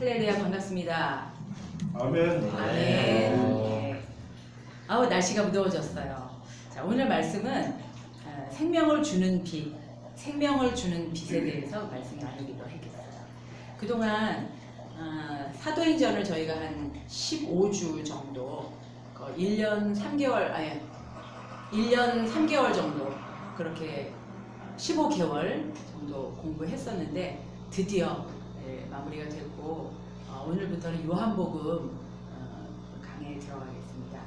할렐루야, 반갑습니다. 아멘. 아멘. 네. 아우, 날씨가 무더워졌어요. 자, 오늘 말씀은 생명을 주는 빛, 생명을 주는 빛에 대해서 말씀 나누기로 했겠어요. 그동안 사도행전을 저희가 한 15주 정도, 1년 3개월 정도, 그렇게 15개월 정도 공부했었는데 드디어 마무리가 됐고, 오늘부터는 요한복음 강의에 들어가겠습니다.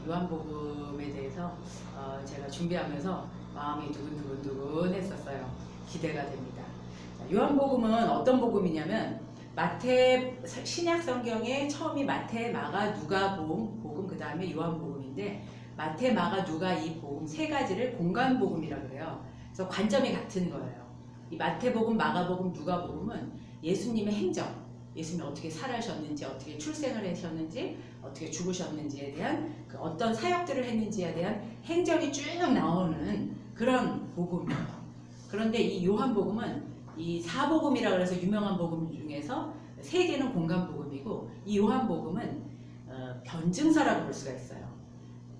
요한복음에 대해서 제가 준비하면서 마음이 두근두근 했었어요. 기대가 됩니다. 요한복음은 어떤 복음이냐면 마태 신약 성경의 처음이 마태, 마가, 누가복음, 그 다음에 요한복음인데 마태, 마가, 누가 이 복음 세 가지를 공간복음이라고 그래요. 그래서 관점이 같은 거예요. 이 마태복음, 마가복음, 누가복음은 예수님의 행적, 예수님이 어떻게 살아셨는지, 어떻게 출생을 하셨는지, 어떻게 죽으셨는지에 대한 그 어떤 사역들을 했는지에 대한 행적이 쭉 나오는 그런 복음이에요. 그런데 이 요한복음은 이 사복음이라고 해서 유명한 복음 중에서 세 개는 공간복음이고, 이 요한복음은 변증서라고 볼 수가 있어요.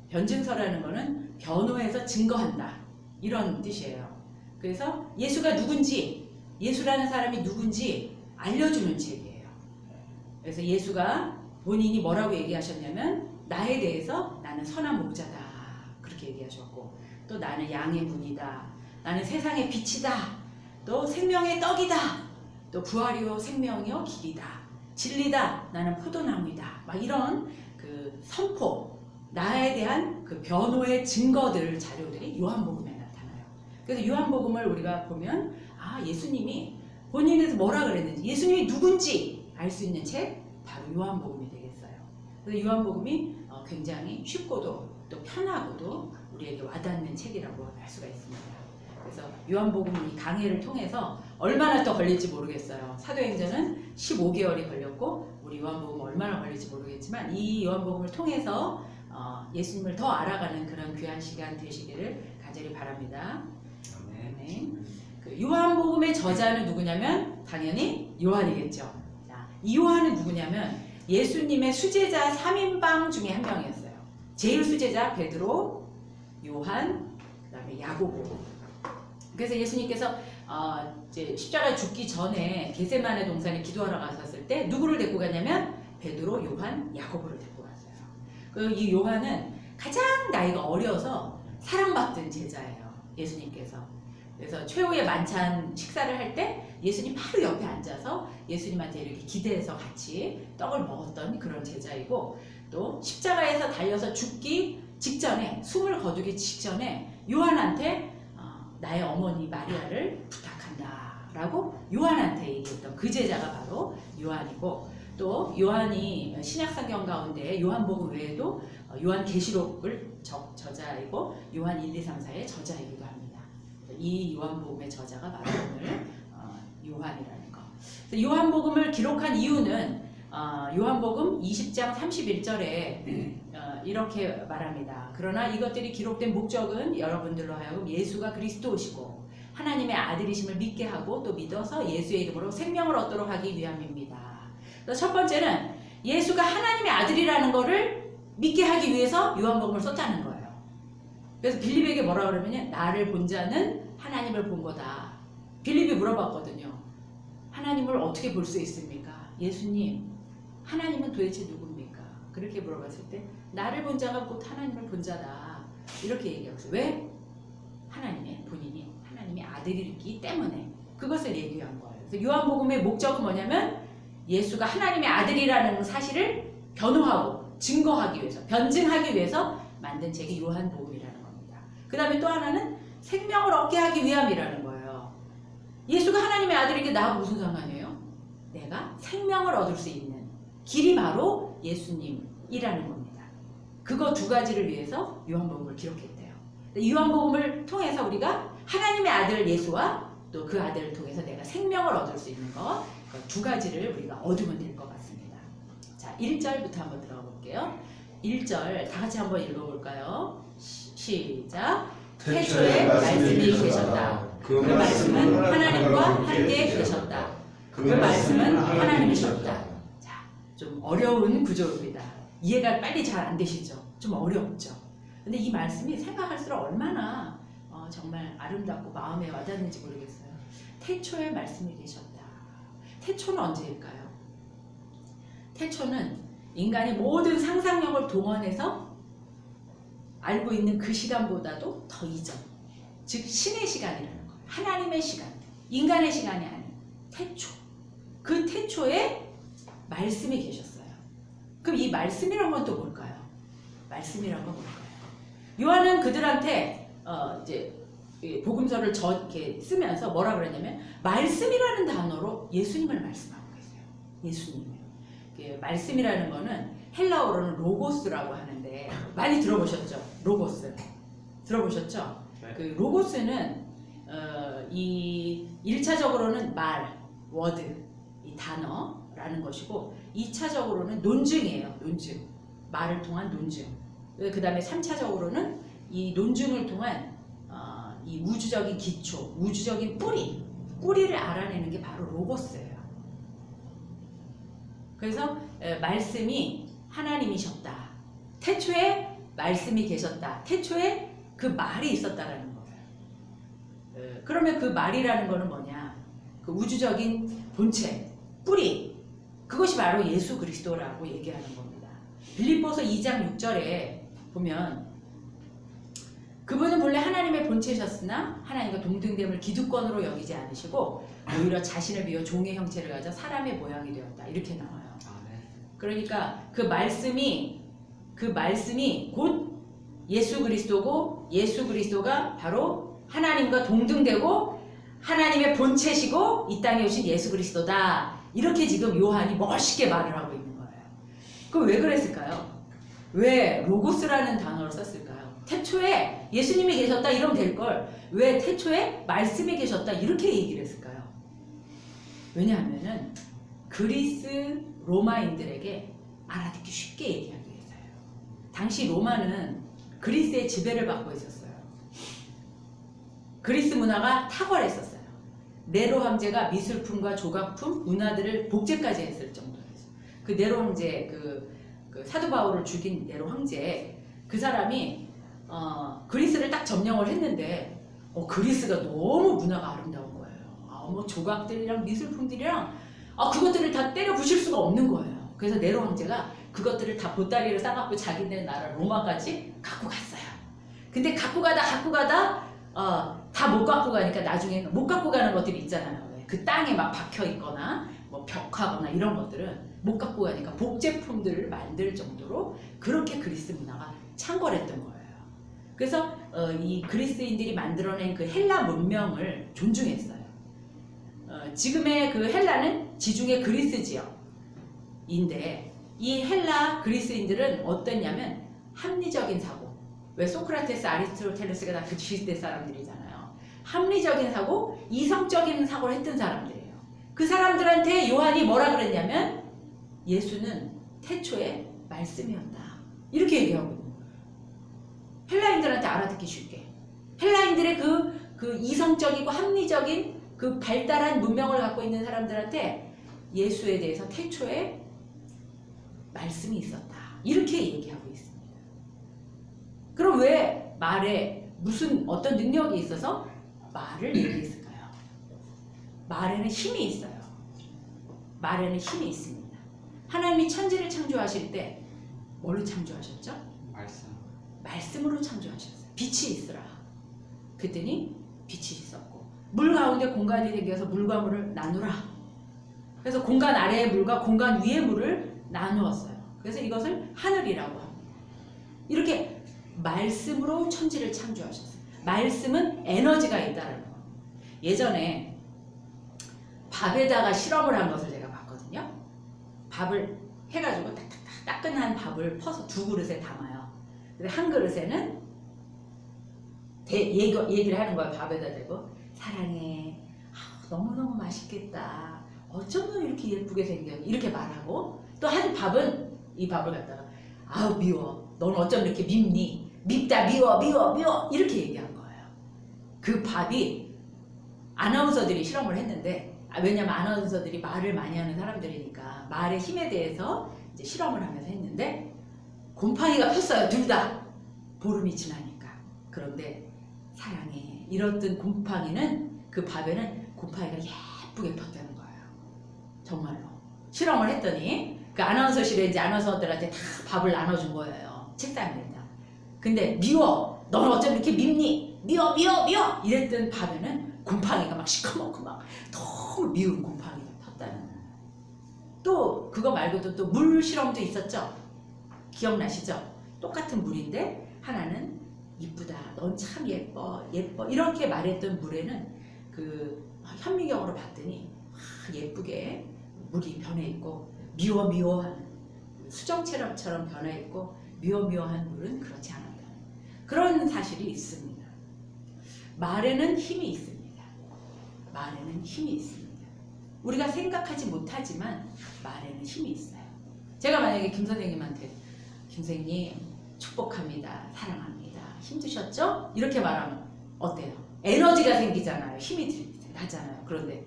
변증서라는 거는 변호해서 증거한다, 이런 뜻이에요. 그래서 예수가 누군지, 예수라는 사람이 누군지 알려주는 책이에요. 그래서 예수가 본인이 뭐라고 얘기하셨냐면 나에 대해서 나는 선한 목자다, 그렇게 얘기하셨고, 또 나는 양의 문이다, 나는 세상의 빛이다, 또 생명의 떡이다, 또 부활이요 생명이요 길이다, 진리다, 나는 포도나무이다, 막 이런 그 선포, 나에 대한 그 변호의 증거들, 자료들이 요한복음에 나타나요. 그래서 요한복음을 우리가 보면 예수님이 본인에서 뭐라 그랬는지, 예수님이 누군지 알 수 있는 책, 바로 요한복음이 되겠어요. 그래서 요한복음이 굉장히 쉽고도 또 편하고도 우리에게 와닿는 책이라고 할 수가 있습니다. 그래서 요한복음 이 강의를 통해서 얼마나 더 걸릴지 모르겠어요. 사도행전은 15개월이 걸렸고 우리 요한복음 얼마나 걸릴지 모르겠지만 이 요한복음을 통해서 예수님을 더 알아가는 그런 귀한 시간 되시기를 간절히 바랍니다. 아멘. 그 요한복음의 저자는 누구냐면 당연히 요한이겠죠. 자, 이 요한은 누구냐면 예수님의 수제자 3인방 중에 한 명이었어요. 제일 수제자 베드로, 요한, 그 다음에 야고보. 그래서 예수님께서 이제 십자가에 죽기 전에 겟세마네 동산에 기도하러 가셨을 때 누구를 데리고 갔냐면 베드로, 요한, 야고보를 데리고 갔어요. 그 이 요한은 가장 나이가 어려서 사랑받던 제자예요, 예수님께서. 그래서 최후의 만찬 식사를 할 때 예수님 바로 옆에 앉아서 예수님한테 이렇게 기대해서 같이 떡을 먹었던 그런 제자이고, 또 십자가에서 달려서 죽기 직전에, 숨을 거두기 직전에 요한한테 나의 어머니 마리아를 부탁한다 라고 요한한테 얘기했던 그 제자가 바로 요한이고, 또 요한이 신약성경 가운데 요한복음 외에도 요한계시록을 저자이고 요한 1, 2, 3, 4의 저자이기도 합니다. 이 요한복음의 저자가 바로 오늘 요한이라는 거. 요한복음을 기록한 이유는 요한복음 20장 31절에 이렇게 말합니다. 그러나 이것들이 기록된 목적은 여러분들로 하여금 예수가 그리스도시고 하나님의 아들이심을 믿게 하고 또 믿어서 예수의 이름으로 생명을 얻도록 하기 위함입니다. 그래서 첫 번째는 예수가 하나님의 아들이라는 것을 믿게 하기 위해서 요한복음을 썼다는 거예요. 그래서 빌립에게 뭐라 그러면 나를 본 자는 하나님을 본 거다. 빌립이 물어봤거든요. 하나님을 어떻게 볼 수 있습니까? 예수님, 하나님은 도대체 누굽니까? 그렇게 물어봤을 때 나를 본 자가 곧 하나님을 본 자다, 이렇게 얘기했어요. 왜? 하나님의 본인이 하나님의 아들이기 때문에 그것을 얘기한 거예요. 그래서 요한복음의 목적은 뭐냐면 예수가 하나님의 아들이라는 사실을 변호하고 증거하기 위해서, 변증하기 위해서 만든 책이 요한복음이라는 겁니다. 그 다음에 또 하나는 생명을 얻게 하기 위함이라는 거예요. 예수가 하나님의 아들이기에 나하고 무슨 상관이에요? 내가 생명을 얻을 수 있는 길이 바로 예수님이라는 겁니다. 그거 두 가지를 위해서 요한복음을 기록했대요. 요한복음을 통해서 우리가 하나님의 아들 예수와 또 그 아들을 통해서 내가 생명을 얻을 수 있는 것, 두 가지를 우리가 얻으면 될 것 같습니다. 자, 1절부터 한번 들어가 볼게요. 1절 다 같이 한번 읽어볼까요? 시작. 태초에 말씀이 계셨다. 그 말씀은 하나님과 함께 계셨다. 그 말씀은 하나님이셨다. 자, 좀 어려운 구조입니다. 이해가 빨리 잘 안 되시죠? 좀 어렵죠? 근데 이 말씀이 생각할수록 얼마나 정말 아름답고 마음에 와닿는지 모르겠어요. 태초에 말씀이 계셨다. 태초는 언제일까요? 태초는 인간이 모든 상상력을 동원해서 알고 있는 그 시간보다도 더 이전, 즉 신의 시간이라는 거예요. 하나님의 시간, 인간의 시간이 아닌 태초. 그 태초에 말씀이 계셨어요. 그럼 이 말씀이란 건 또 뭘까요? 말씀이란 건 뭘까요? 요한은 그들한테 이제 복음서를 이렇게 쓰면서 뭐라 그랬냐면 말씀이라는 단어로 예수님을 말씀하고 계세요. 예수님을. 말씀이라는 거는 헬라어로는 로고스라고 하는데 많이 들어보셨죠? 로고스 들어보셨죠? 네. 그 로고스는 이 1차적으로는 말, 워드, 이 단어라는 것이고 2차적으로는 논증이에요. 논증. 말을 통한 논증. 그 다음에 3차적으로는 이 논증을 통한 이 우주적인 기초, 우주적인 뿌리를 알아내는 게 바로 로고스예요. 그래서 말씀이 하나님이셨다. 태초에 말씀이 계셨다. 태초에 그 말이 있었다라는 거예요. 그러면 그 말이라는 거는 뭐냐? 그 우주적인 본체, 뿌리, 그것이 바로 예수 그리스도라고 얘기하는 겁니다. 빌립보서 2장 6절에 보면 그분은 본래 하나님의 본체셨으나 하나님과 동등됨을 기득권으로 여기지 않으시고 오히려 자신을 비워 종의 형체를 가져 사람의 모양이 되었다. 이렇게 나와요. 그러니까 그 말씀이 곧 예수 그리스도고 예수 그리스도가 바로 하나님과 동등되고 하나님의 본체시고 이 땅에 오신 예수 그리스도다. 이렇게 지금 요한이 멋있게 말을 하고 있는 거예요. 그럼 왜 그랬을까요? 왜 로고스라는 단어를 썼을까요? 태초에 예수님이 계셨다 이러면 될걸 왜 태초에 말씀이 계셨다 이렇게 얘기를 했을까요? 왜냐하면은 그리스 로마인들에게 알아듣기 쉽게 얘기하기 위해서요. 당시 로마는 그리스의 지배를 받고 있었어요. 그리스 문화가 탁월했었어요. 네로 황제가 미술품과 조각품, 문화들을 복제까지 했을 정도였어요. 그 네로 황제, 그 사도 바울을 죽인 네로 황제, 그 사람이 그리스를 딱 점령을 했는데 그리스가 너무 문화가 아름다운 거예요. 뭐 조각들이랑 미술품들이랑 그것들을 다 때려 부실 수가 없는 거예요. 그래서 네로 황제가 그것들을 다 보따리를 싸갖고 자기네 나라 로마까지 갖고 갔어요. 근데 갖고 가다 다 못 갖고 가니까 나중에는 못 갖고 가는 것들이 있잖아요. 그 땅에 막 박혀 있거나 뭐 벽화거나 이런 것들은 못 갖고 가니까 복제품들을 만들 정도로 그렇게 그리스 문화가 창궐했던 거예요. 그래서 이 그리스인들이 만들어낸 그 헬라 문명을 존중했어요. 지금의 그 헬라는 지중해 그리스 지역인데 이 헬라 그리스인들은 어땠냐면 합리적인 사고, 왜 소크라테스, 아리스토텔레스가 다 그 시대 사람들이잖아요. 합리적인 사고, 이성적인 사고를 했던 사람들이에요. 그 사람들한테 요한이 뭐라 그랬냐면 예수는 태초에 말씀이었다. 이렇게 얘기하고 있는 거예요. 헬라인들한테 알아듣기 쉽게. 헬라인들의 그 이성적이고 합리적인 그 발달한 문명을 갖고 있는 사람들한테 예수에 대해서 태초에 말씀이 있었다. 이렇게 얘기하고 있습니다. 그럼 왜 말에 무슨 어떤 능력이 있어서 말을 얘기했을까요? 말에는 힘이 있어요. 말에는 힘이 있습니다. 하나님이 천지를 창조하실 때 뭘로 창조하셨죠? 말씀으로 창조하셨어요. 빛이 있으라. 그랬더니 빛이 있었고 물 가운데 공간이 생겨서 물과 물을 나누라. 그래서 공간 아래의 물과 공간 위의 물을 나누었어요. 그래서 이것을 하늘이라고 합니다. 이렇게 말씀으로 천지를 창조하셨어요. 말씀은 에너지가 있다는 거. 예전에 밥에다가 실험을 한 것을 제가 봤거든요. 밥을 해가지고 따끈한 밥을 퍼서 두 그릇에 담아요. 근데 한 그릇에는 얘기를 하는 거야. 밥에다 대고 사랑해. 너무너무 맛있겠다. 어쩌면 이렇게 예쁘게 생겼니? 이렇게 말하고 또 한 밥은 이 밥을 갖다가 미워. 넌 어쩜 이렇게 밉니? 밉다 미워 이렇게 얘기한 거예요. 그 밥이 아나운서들이 실험을 했는데 왜냐면 아나운서들이 말을 많이 하는 사람들이니까 말의 힘에 대해서 이제 실험을 하면서 했는데 곰팡이가 폈어요. 둘 다. 보름이 지나니까. 그런데 사랑해. 이렇던 곰팡이는 그 밥에는 곰팡이가 예쁘게 폈다는 거예요. 정말로. 실험을 했더니 그 아나운서실에 이제 아나운서들한테 다 밥을 나눠준 거예요. 책상에다. 근데 미워. 너는 어쩜 이렇게 밉니? 미워 미워 미워. 이랬던 밥에는 곰팡이가 막 시커멓고 막 너무 미운 곰팡이가 폈다는 거예요. 또 그거 말고도 또 물 실험도 있었죠. 기억나시죠? 똑같은 물인데 하나는 이쁘다. 넌 참 예뻐 예뻐 이렇게 말했던 물에는 그 현미경으로 봤더니 예쁘게 물이 변해 있고 미워미워한 수정체럼처럼 변해 있고 미워미워한 물은 그렇지 않았다. 그런 사실이 있습니다. 말에는 힘이 있습니다. 말에는 힘이 있습니다. 우리가 생각하지 못하지만 말에는 힘이 있어요. 제가 만약에 김 선생님한테 김 선생님 축복합니다. 사랑합니다. 힘드셨죠? 이렇게 말하면 어때요? 에너지가 생기잖아요. 힘이 나잖아요. 그런데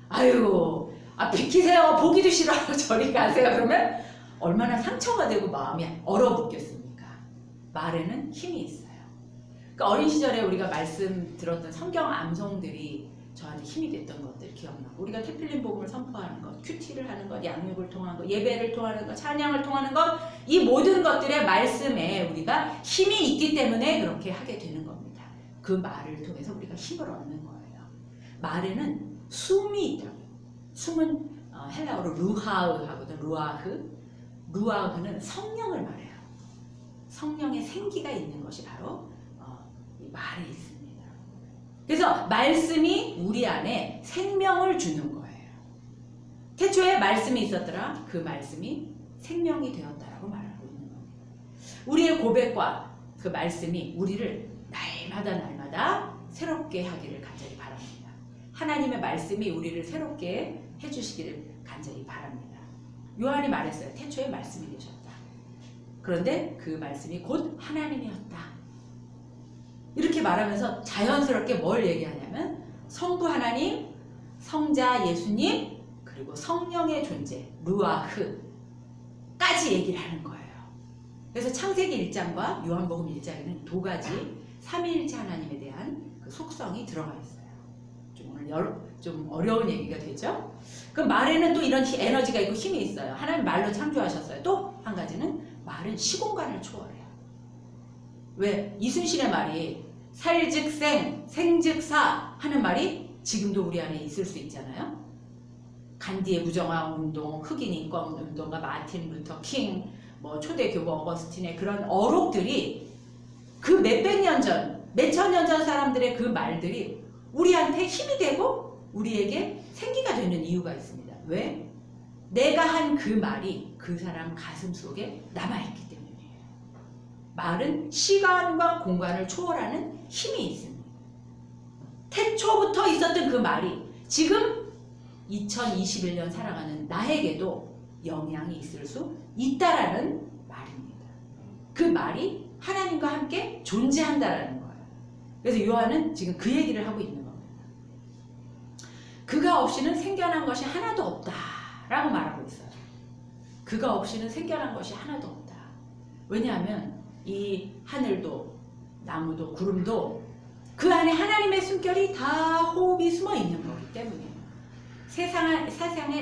아유 비키세요. 보기도 싫어요. 저리 가세요. 그러면 얼마나 상처가 되고 마음이 얼어붙겠습니까? 말에는 힘이 있어요. 그러니까 어린 시절에 우리가 말씀 들었던 성경 암송들이 저한테 힘이 됐던 것들 기억나고 우리가 태필린 복음을 선포하는 것, 큐티를 하는 것, 양육을 통하는 것, 예배를 통하는 것, 찬양을 통하는 것, 이 모든 것들의 말씀에 우리가 힘이 있기 때문에 그렇게 하게 되는 겁니다. 그 말을 통해서 우리가 힘을 얻는 거예요. 말에는 숨이 있다고. 숨은 헬라어로 루하흐 하거든. 루아흐는 성령을 말해요. 성령의 생기가 있는 것이 바로 이 말에 있습니다. 그래서 말씀이 우리 안에 생명을 주는 거예요. 태초에 말씀이 있었더라. 그 말씀이 생명이 되었다라고 말하고 있는 겁니다. 우리의 고백과 그 말씀이 우리를 날마다 새롭게 하기를 간절히 바랍니다. 하나님의 말씀이 우리를 새롭게 해주시기를 간절히 바랍니다. 요한이 말했어요. 태초에 말씀이 되셨다. 그런데 그 말씀이 곧 하나님이었다. 이렇게 말하면서 자연스럽게 뭘 얘기하냐면 성부 하나님, 성자 예수님, 그리고 성령의 존재, 루아흐까지 얘기를 하는 거예요. 그래서 창세기 1장과 요한복음 1장에는 두 가지 삼위일체 하나님에 대한 그 속성이 들어가 있어요. 좀 어려운 얘기가 되죠? 그 말에는 또 이런 에너지가 있고 힘이 있어요. 하나님 말로 창조하셨어요. 또 한 가지는 말은 시공간을 초월해요. 왜? 이순신의 말이 살즉생, 생즉사 하는 말이 지금도 우리 안에 있을 수 있잖아요. 간디의 부정화 운동, 흑인 인권 운동가 마틴 루터 킹, 뭐 초대 교부 어거스틴의 그런 어록들이 그 몇백 년 전, 몇천 년 전 사람들의 그 말들이 우리한테 힘이 되고 우리에게 생기가 되는 이유가 있습니다. 왜? 내가 한 그 말이 그 사람 가슴 속에 남아있기 때문이에요. 말은 시간과 공간을 초월하는 힘이 있습니다. 태초부터 있었던 그 말이 지금 2021년 살아가는 나에게도 영향이 있을 수 있다라는 말입니다. 그 말이 하나님과 함께 존재한다라는 거예요. 그래서 요한은 지금 그 얘기를 하고 있는 겁니다. 그가 없이는 생겨난 것이 하나도 없다라고 말하고 있어요. 그가 없이는 생겨난 것이 하나도 없다. 왜냐하면 이 하늘도 나무도 구름도 그 안에 하나님의 숨결이 다 호흡이 숨어 있는 거기 때문이에요.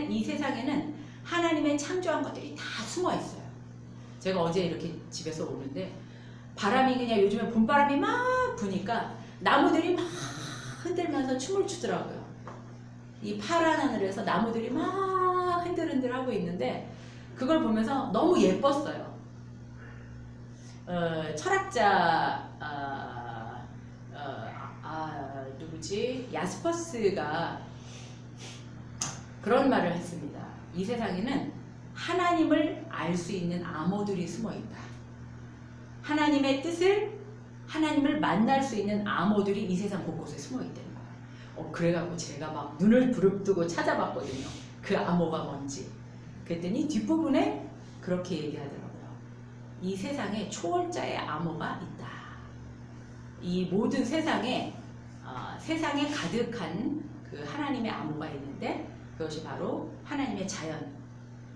이 세상에는 하나님의 창조한 것들이 다 숨어 있어요. 제가 어제 이렇게 집에서 오는데 바람이 그냥 요즘에 봄바람이 막 부니까 나무들이 막 흔들면서 춤을 추더라고요. 이 파란 하늘에서 나무들이 막 흔들흔들 하고 있는데 그걸 보면서 너무 예뻤어요. 철학자 누구지? 야스퍼스가 그런 말을 했습니다. 이 세상에는 하나님을 알 수 있는 암호들이 숨어 있다. 하나님의 뜻을, 하나님을 만날 수 있는 암호들이 이 세상 곳곳에 숨어 있다는 거예요. 그래갖고 제가 막 눈을 부릅뜨고 찾아봤거든요. 그 암호가 뭔지. 그랬더니 뒷부분에 그렇게 얘기하더라고요. 이 세상에 초월자의 암호가 있다. 이 모든 세상에 가득한 그 하나님의 암호가 있는데 그것이 바로 하나님의 자연,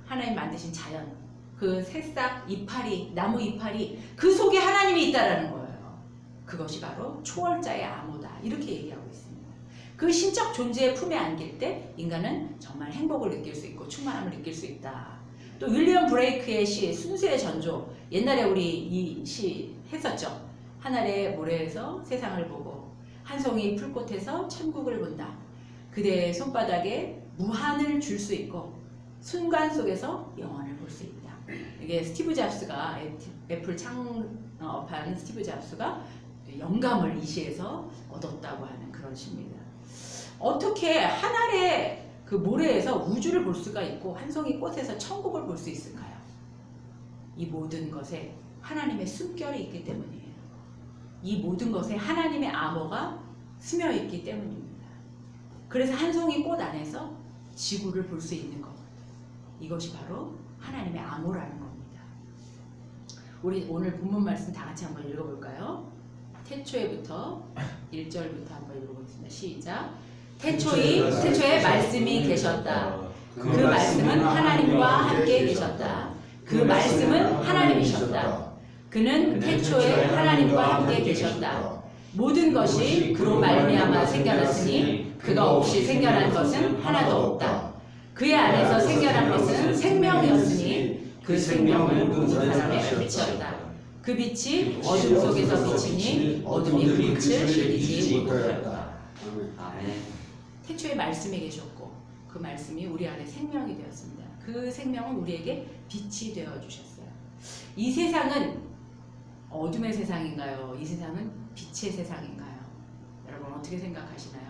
하나님 만드신 자연, 그 새싹 이파리, 나무 이파리 그 속에 하나님이 있다라는 거예요. 그것이 바로 초월자의 암호다 이렇게 얘기하고 있습니다. 그 신적 존재의 품에 안길 때 인간은 정말 행복을 느낄 수 있고 충만함을 느낄 수 있다. 또 윌리엄 브레이크의 시 순수의 전조, 옛날에 우리 이 시 했었죠. 하늘의 모래에서 세상을 보고 한 송이 풀꽃에서 천국을 본다. 그대의 손바닥에 무한을 줄 수 있고 순간 속에서 영원을 볼 수 있다. 이게 스티브 잡스가 애플 창업한 스티브 잡스가 영감을 이 시에서 얻었다고 하는 그런 시입니다. 어떻게 하늘의 그 모래에서 우주를 볼 수가 있고 한 송이 꽃에서 천국을 볼 수 있을까요? 이 모든 것에 하나님의 숨결이 있기 때문이에요. 이 모든 것에 하나님의 암호가 스며 있기 때문입니다. 그래서 한 송이 꽃 안에서 지구를 볼 수 있는 것. 이것이 바로 하나님의 암호라는 겁니다. 우리 오늘 본문 말씀 다 같이 한번 읽어볼까요? 태초에부터 1절부터 한번 읽어보겠습니다. 시작. 태초에 말씀이 계셨다. 그 말씀은 하나님과 함께 계셨다. 그 말씀은 하나님이셨다. 그는 태초에 하나님과 함께 계셨다. 모든 것이 그로 말미암아 생겨났으니 그가 없이 생겨난 것은 하나도 없다. 그의 안에서 생겨난 것은 생명이었으니 그 생명은 모든 사람의 빛이었다. 그 빛이 어둠 속에서 비치니 어둠이 그 빛을 이기지 못하였다. 아멘. 태초에 말씀이 계셨고 그 말씀이 우리 안에 생명이 되었습니다. 그 생명은 우리에게 빛이 되어 주셨어요. 이 세상은 어둠의 세상인가요? 이 세상은 빛의 세상인가요? 여러분 어떻게 생각하시나요?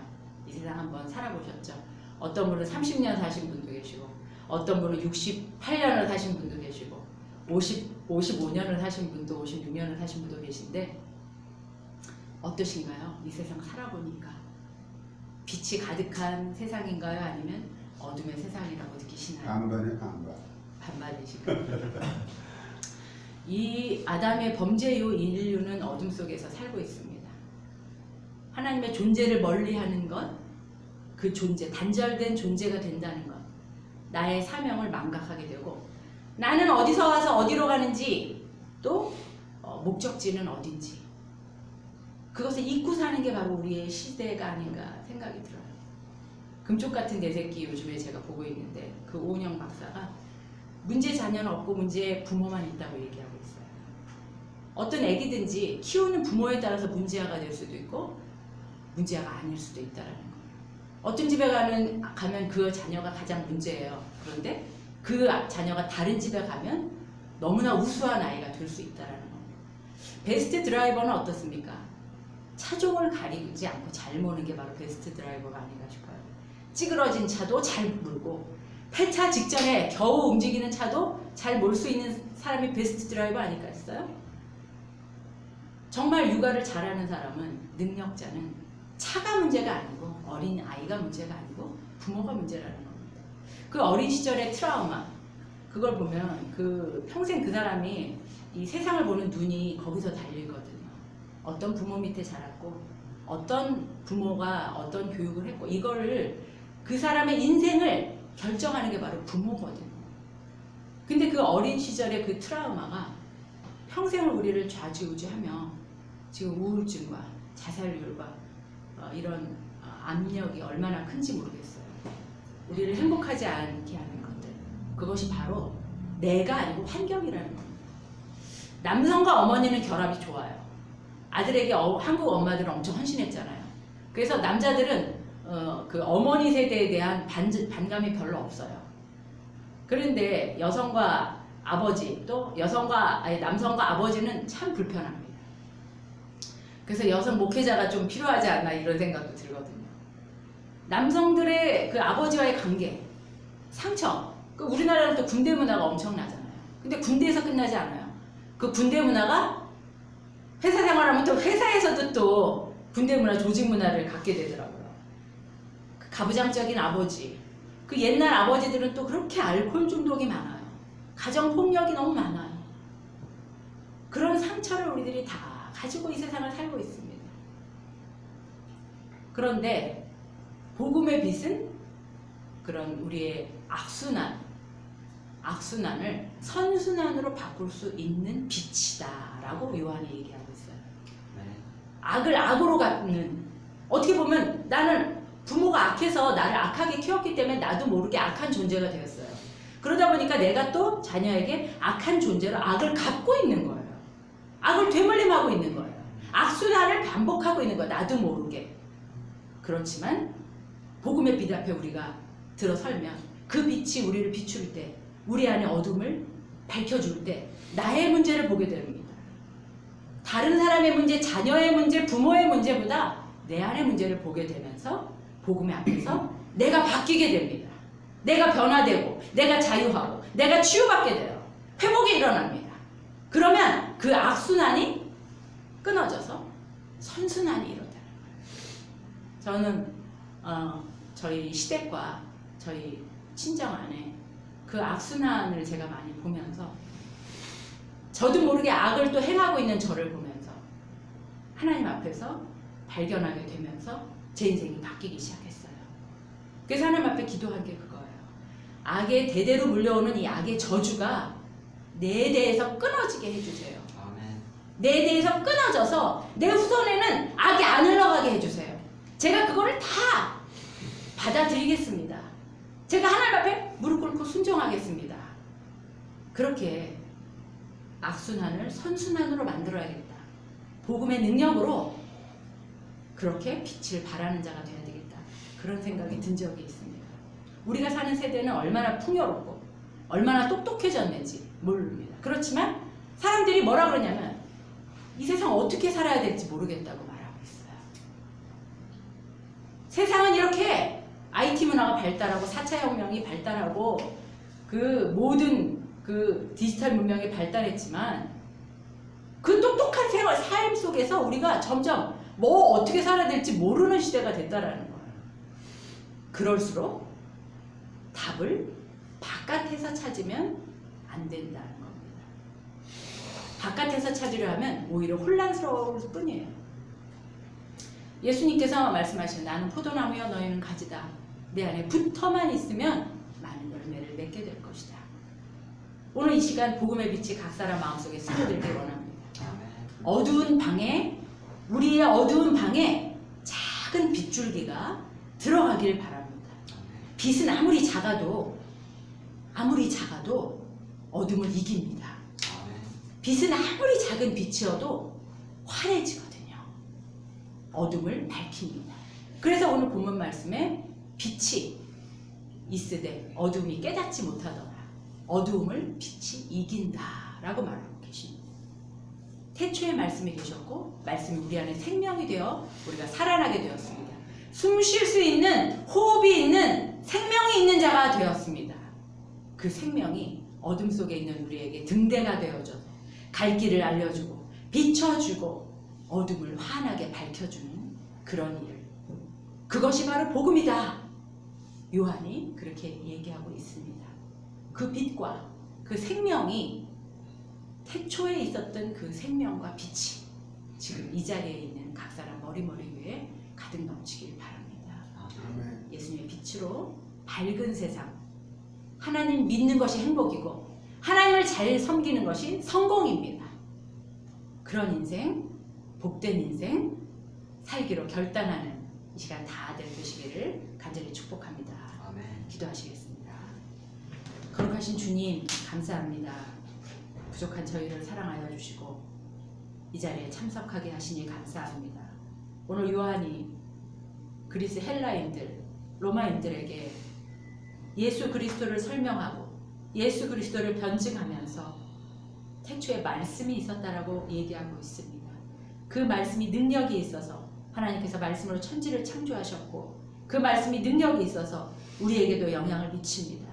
이 세상 한번 살아보셨죠? 어떤 분은 30년 사신 분도 계시고 어떤 분은 68년을 사신 분도 계시고 55년을 사신 분도 56년을 사신 분도 계신데 어떠신가요? 이 세상 살아보니까 빛이 가득한 세상인가요? 아니면 어둠의 세상이라고 느끼시나요? 반반에 반반. 반반이시군요. 이 아담의 범죄 이후 인류는 어둠 속에서 살고 있습니다. 하나님의 존재를 멀리하는 것, 그 존재, 단절된 존재가 된다는 것, 나의 사명을 망각하게 되고 나는 어디서 와서 어디로 가는지 또 목적지는 어딘지 그것을 잊고 사는 게 바로 우리의 시대가 아닌가 생각이 들어요. 금쪽 같은 내 새끼 요즘에 제가 보고 있는데 그 오은영 박사가 문제 자녀는 없고 문제 부모만 있다고 얘기하고 있어요. 어떤 애기든지 키우는 부모에 따라서 문제아가 될 수도 있고 문제아가 아닐 수도 있다는 거예요. 어떤 집에 가면 그 자녀가 가장 문제예요. 그런데 그 자녀가 다른 집에 가면 너무나 우수한 아이가 될 수 있다는 겁니다. 베스트 드라이버는 어떻습니까? 차종을 가리지 않고 잘 모는 게 바로 베스트 드라이버가 아닌가 싶어요. 찌그러진 차도 잘 몰고 폐차 직전에 겨우 움직이는 차도 잘 몰 수 있는 사람이 베스트 드라이버 아닐까 했어요? 정말 육아를 잘하는 사람은, 능력자는 차가 문제가 아니고 어린 아이가 문제가 아니고 부모가 문제라는 겁니다. 그 어린 시절의 트라우마, 그걸 보면 그 평생 그 사람이 이 세상을 보는 눈이 거기서 달리거든요. 어떤 부모 밑에 자랐고 어떤 부모가 어떤 교육을 했고 이거를 그 사람의 인생을 결정하는 게 바로 부모거든요. 근데 그 어린 시절의 그 트라우마가 평생을 우리를 좌지우지하며 지금 우울증과 자살률과 이런 압력이 얼마나 큰지 모르겠어요. 우리를 행복하지 않게 하는 것들, 그것이 바로 내가 아니고 환경이라는 겁니다. 남성과 어머니는 결합이 좋아요. 아들에게 한국 엄마들은 엄청 헌신했잖아요. 그래서 남자들은 그 어머니 세대에 대한 반감이 별로 없어요. 그런데 여성과 아버지 또 남성과 아버지는 참 불편합니다. 그래서 여성 목회자가 좀 필요하지 않나 이런 생각도 들거든요. 남성들의 그 아버지와의 관계, 상처, 그 우리나라는 또 군대 문화가 엄청나잖아요. 근데 군대에서 끝나지 않아요. 그 군대 문화가 회사 생활하면 또 회사에서도 또 군대 문화, 조직 문화를 갖게 되더라고요. 그 가부장적인 아버지, 그 옛날 아버지들은 또 그렇게 알코올 중독이 많아요. 가정 폭력이 너무 많아요. 그런 상처를 우리들이 다 가지고 이 세상을 살고 있습니다. 그런데 복음의 빛은 그런 우리의 악순환을 선순환으로 바꿀 수 있는 빛이다라고 요한이 얘기하고 있어요. 네. 악을 악으로 갚는, 어떻게 보면 나는 부모가 악해서 나를 악하게 키웠기 때문에 나도 모르게 악한 존재가 되었어요. 그러다 보니까 내가 또 자녀에게 악한 존재로 악을 갚고 있는 거예요. 악을 되물림하고 있는 거예요. 악순환을 반복하고 있는 거예요. 나도 모르게. 그렇지만 복음의 빛 앞에 우리가 들어설면 그 빛이 우리를 비출 때, 우리 안에 어둠을 밝혀줄 때 나의 문제를 보게 됩니다. 다른 사람의 문제, 자녀의 문제, 부모의 문제보다 내 안의 문제를 보게 되면서 복음의 앞에서 내가 바뀌게 됩니다. 내가 변화되고, 내가 자유하고, 내가 치유받게 돼요. 회복이 일어납니다. 그러면 그 악순환이 끊어져서 선순환이 일어나는 거예요. 저는 저희 시댁과 저희 친정 안에 그 악순환을 제가 많이 보면서, 저도 모르게 악을 또 행하고 있는 저를 보면서 하나님 앞에서 발견하게 되면서 제 인생이 바뀌기 시작했어요. 그래서 하나님 앞에 기도한 게 그거예요. 악의 대대로 물려오는 이 악의 저주가 내 대에서 끊어지게 해주세요. 아멘. 내 대에서 끊어져서 내 후손에는 악이 안 흘러가게 해주세요. 제가 그거를 다 받아들이겠습니다. 제가 하나님 앞에 무릎 꿇고 순종하겠습니다. 그렇게 악순환을 선순환으로 만들어야겠다. 복음의 능력으로 그렇게 빛을 발하는 자가 되어야 되겠다. 그런 생각이 든 적이 있습니다. 우리가 사는 세대는 얼마나 풍요롭고 얼마나 똑똑해졌는지 모릅니다. 그렇지만 사람들이 뭐라 그러냐면 이 세상 어떻게 살아야 될지 모르겠다고 말하고 있어요. 세상은 이렇게 IT 문화가 발달하고 4차 혁명이 발달하고 그 모든 그 디지털 문명이 발달했지만 그 똑똑한 생활, 삶 속에서 우리가 점점 뭐 어떻게 살아야 될지 모르는 시대가 됐다라는 거예요. 그럴수록 답을 바깥에서 찾으면 안 된다는 겁니다. 바깥에서 찾으려 하면 오히려 혼란스러울 뿐이에요. 예수님께서 말씀하신 나는 포도나무여 너희는 가지다. 내 안에 붙어만 있으면 많은 열매를 맺게 될 것이다. 오늘 이 시간 복음의 빛이 각 사람 마음속에 스며들길 원합니다. 어두운 방에, 우리의 어두운 방에 작은 빗줄기가 들어가길 바랍니다. 빛은 아무리 작아도 어둠을 이깁니다. 빛은 아무리 작은 빛이어도 환해지거든요. 어둠을 밝힙니다. 그래서 오늘 본문 말씀에 빛이 있으되 어둠이 깨닫지 못하더라. 어두움을 빛이 이긴다라고 말하고 계십니다. 태초에 말씀이 계셨고 말씀이 우리 안에 생명이 되어 우리가 살아나게 되었습니다. 숨 쉴 수 있는, 호흡이 있는, 생명이 있는 자가 되었습니다. 그 생명이 어둠 속에 있는 우리에게 등대가 되어줘서 갈 길을 알려주고 비춰주고 어둠을 환하게 밝혀주는 그런 일, 그것이 바로 복음이다. 요한이 그렇게 얘기하고 있습니다. 그 빛과 그 생명이, 태초에 있었던 그 생명과 빛이 지금 이 자리에 있는 각 사람 머리머리 위에 가득 넘치길 바랍니다. 아멘. 예수님의 빛으로 밝은 세상, 하나님 믿는 것이 행복이고 하나님을 잘 섬기는 것이 성공입니다. 그런 인생, 복된 인생 살기로 결단하는 이 시간 다들 되시기를 간절히 축복합니다. 아멘. 기도하시겠습니다. 거룩하신 주님 감사합니다. 부족한 저희를 사랑하여 주시고 이 자리에 참석하게 하시니 감사합니다. 오늘 요한이 그리스 헬라인들, 로마인들에게 예수 그리스도를 설명하고 예수 그리스도를 변증하면서 태초에 말씀이 있었다라고 얘기하고 있습니다. 그 말씀이 능력이 있어서 하나님께서 말씀으로 천지를 창조하셨고 그 말씀이 능력이 있어서 우리에게도 영향을 미칩니다.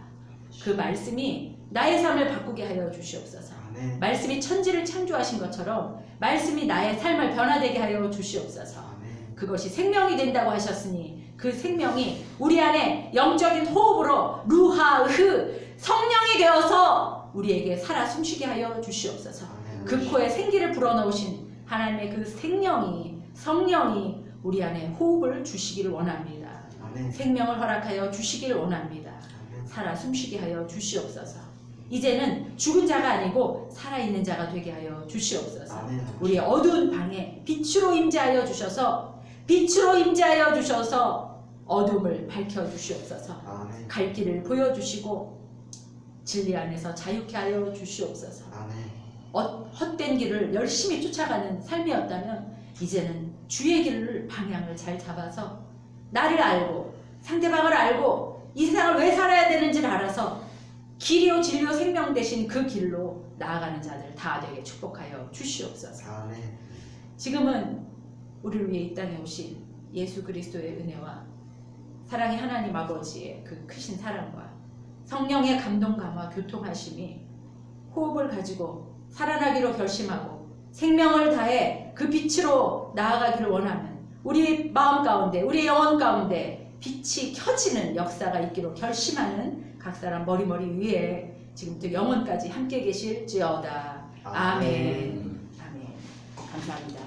그 말씀이 나의 삶을 바꾸게 하여 주시옵소서. 아멘. 말씀이 천지를 창조하신 것처럼 말씀이 나의 삶을 변화되게 하여 주시옵소서. 아멘. 그것이 생명이 된다고 하셨으니 그 생명이 우리 안에 영적인 호흡으로 루하흐 성령이 되어서 우리에게 살아 숨쉬게 하여 주시옵소서. 아멘. 그 코에 생기를 불어넣으신 하나님의 그 생명이, 성령이 우리 안에 호흡을 주시기를 원합니다. 아멘. 생명을 허락하여 주시길 원합니다. 아멘. 살아 숨쉬게 하여 주시옵소서. 이제는 죽은 자가 아니고 살아있는 자가 되게 하여 주시옵소서. 아멘. 우리의 어두운 방에 빛으로 임재하여 주셔서 어둠을 밝혀 주시옵소서. 아멘. 갈 길을 보여주시고 진리 안에서 자유케 하여 주시옵소서. 아멘. 헛된 길을 열심히 쫓아가는 삶이었다면 이제는 주의 길을 방향을 잘 잡아서 나를 알고 상대방을 알고 이 세상을 왜 살아야 되는지를 알아서 길이요 진리요 생명 되신 그 길로 나아가는 자들 다 되게 축복하여 주시옵소서. 아멘. 지금은 우리를 위해 이 땅에 오신 예수 그리스도의 은혜와 사랑의 하나님 아버지의 그 크신 사랑과 성령의 감동감화 교통하심이 호흡을 가지고 살아나기로 결심하고 생명을 다해 그 빛으로 나아가기를 원하는 우리 마음 가운데 우리 영혼 가운데 빛이 켜지는 역사가 있기로 결심하는 각 사람 머리 위에 지금부터 영혼까지 함께 계실지어다. 아멘. 아멘. 감사합니다.